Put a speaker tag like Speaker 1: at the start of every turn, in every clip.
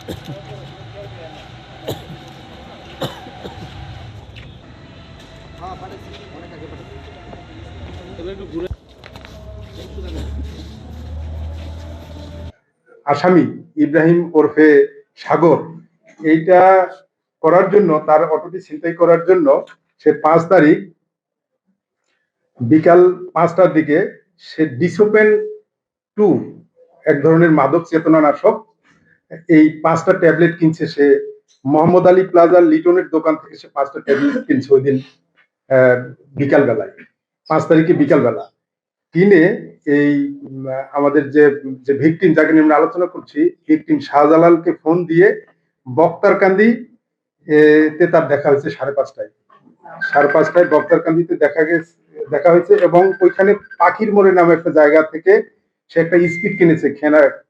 Speaker 1: আসামি ইব্রাহিম ওরফে সাগর এইটা করার জন্য, তার অটোটি ছিনতাই করার জন্য সে 5 তারিখ বিকাল 5টার দিকে সে ডিসোপেন 2 এক ধরনের মাদক চেতনানাশক এই 5টা ট্যাবলেট কিনছে। সে মোহাম্মদ আলী প্লাজার লিটনের দোকান থেকে সে 5টা ট্যাবলেট কিনছে ওই দিন বিকাল বেলায়, 5 তারিখে বিকাল বেলা কিনে এই আমাদের যে ভিকটিম, যাকে নিয়ে আমরা আলোচনা করছি, ভিকটিম শাহজালালকে ফোন দিয়ে বক্তারকান্দি তে তার দেখা হয়েছে 5:30টায়। 5:30টায় বক্তারকান্দিতে দেখা হয়েছে এবং ওইখানে পাখির মোড়ে নামে একটা জায়গা থেকে সে একটা স্পিড কিনেছে,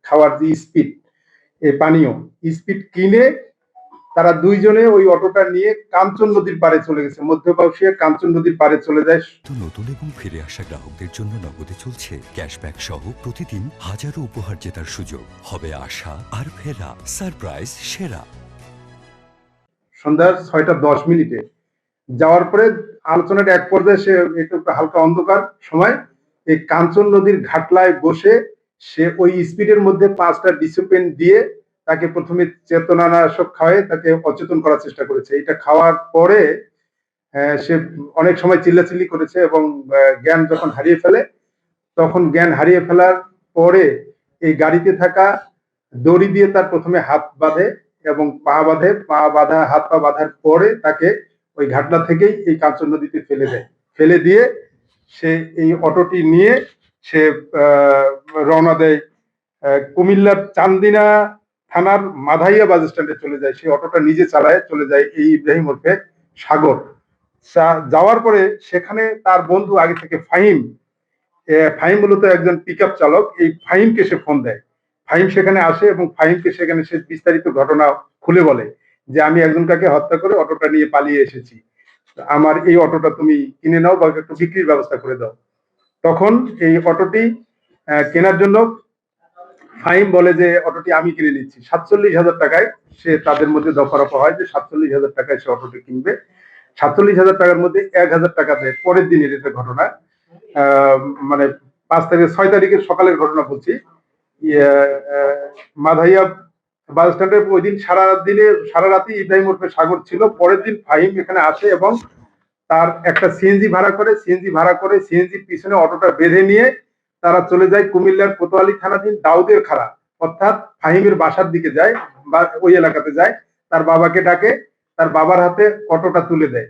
Speaker 1: খাওয়ার যে স্পিড, এই পানীয় স্পিড কিনে তারা দুইজনে ওই অটোটা নিয়ে কাঞ্চন নদীর পাড়ে চলে গেছে। মধ্যপ্রাচ্যে কাঞ্চন নদীর পাড়ে চলে যায়।
Speaker 2: নতুন এবং ফিরে আসা গ্রাহকদের জন্য নগদে চলছে ক্যাশব্যাক সহ প্রতিদিন হাজারো উপহার জেতার সুযোগ। হবে আশা আর ফেরা, সারপ্রাইজ সেরা।
Speaker 1: সন্ধ্যা 6:10 যাওয়ার পরে আলোচনার এক পর্যায়ে সে একটু হালকা অন্ধকার সময় এই কাঞ্চন নদীর ঘাটলায় বসে সে ওই স্পিডের মধ্যে 5টা ডিসোপেন দিয়ে তাকে প্রথমে চেতনানাশক খাওয়ায় তাকে অচেতন করার চেষ্টা করেছে। এটা খাওয়ার পরে সে অনেক সময় চিল্লাচিল্লি করেছে এবং জ্ঞান যখন হারিয়ে ফেলে, তখন জ্ঞান হারিয়ে ফেলার পরে এই গাড়িতে থাকা দড়ি দিয়ে তার প্রথমে হাত বাঁধে এবং পা বাঁধে, হাত পা বাঁধার পরে তাকে ওই ঘাটলা থেকেই এই কাঞ্চন নদীতে ফেলে দেয়। ফেলে দিয়ে সে এই অটোটি নিয়ে সে রওনা দেয় কুমিল্লার চান্দিনা থানার মাধাইয়া বাস স্ট্যান্ডে চলে যায়। সেই অটোটা নিজে চালায় চলে যায় এই ইব্রাহিম ওরফে সাগর। যাওয়ার পরে সেখানে তার বন্ধু আগে থেকে ফাহিম মূলত একজন পিকআপ চালক, এই ফাহিমকে সে ফোন দেয়। ফাহিম সেখানে আসে এবং ফাহিমকে সেখানে সে বিস্তারিত ঘটনা খুলে বলে যে আমি একজনকে হত্যা করে অটোটা নিয়ে পালিয়ে এসেছি, আমার এই অটোটা তুমি কিনে নাও বা একটু বিক্রির ব্যবস্থা করে দাও। তখন এই অটোটি কেনার জন্য ফাহিম বলে যে অটোটি আমি কিনে নিচ্ছি 47,000 টাকায়। সে তাদের মধ্যে দফারফা হয় যে 47,000 টাকায় সে অটোটি কিনবে। 47,000 টাকার মধ্যে 1,000 টাকা দেয়। পরের দিনের এটা ঘটনা, মানে 6 তারিখের সকালের ঘটনা বলছি। মাধাইয়া বাস স্ট্যান্ডে ওই দিন সারা রাতি ইব্রাহিম ওরফে সাগর ছিল। পরের দিন ফাহিম এখানে আসে এবং তার একটা সিএনজি ভাড়া করে সিএনজির পিছনে অটোটা বেঁধে নিয়ে তারা চলে যায় কুমিল্লার কোতোয়ালি থানাধীন দাউদের খাড়া, অর্থাৎ ফাহিমের বাসার দিকে যায় বা ওই এলাকাতে যায়। তার বাবাকে ডাকে, তার বাবার হাতে অটোটা তুলে দেয়।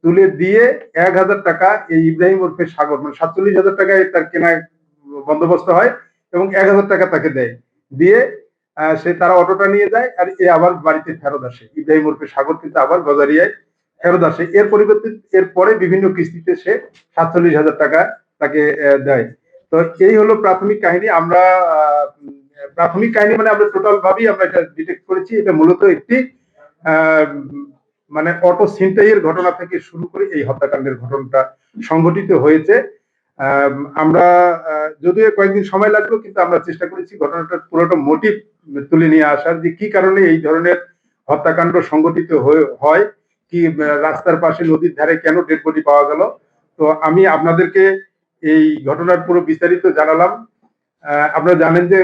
Speaker 1: তুলে দিয়ে 1,000 টাকা এই ইব্রাহিম ওরফে সাগর, মানে 47,000 টাকায় তার কেনায় বন্দোবস্ত হয় এবং 1,000 টাকা তাকে দেয়। দিয়ে তারা অটোটা নিয়ে যায় আর এ আবার বাড়িতে ফেরত আসে। ইব্রাহিম ওরফে সাগর কিন্তু আবার গজারিয়ায় ফেরত আসে। এরপরে বিভিন্ন কিস্তিতে সে 47,000 টাকা তাকে দেয়। তো এই হলো প্রাথমিক কাহিনী। আমরা মানে আমরা টোটাল ভাবেই আমরা এটা ডিটেক্ট করেছি। এটা মূলত একটি মানে অটো ছিনতাইয়ের ঘটনা থেকে শুরু করে এই হত্যাকাণ্ডের ঘটনাটা সংঘটিত হয়েছে। আমরা যদিও কয়েকদিন সময় লাগলো, কিন্তু আমরা চেষ্টা করেছি ঘটনাটার পুরোটা মোটিভ তুলে নিয়ে আসার, যে কি কারণে এই ধরনের হত্যাকাণ্ড সংঘটিত হয়, কি রাস্তার পাশে নদীর ধারে কেন ডেড বডি পাওয়া গেল। তো আমি আপনাদেরকে এই ঘটনার পুরো বিস্তারিত জানালাম। আপনারা জানেন যে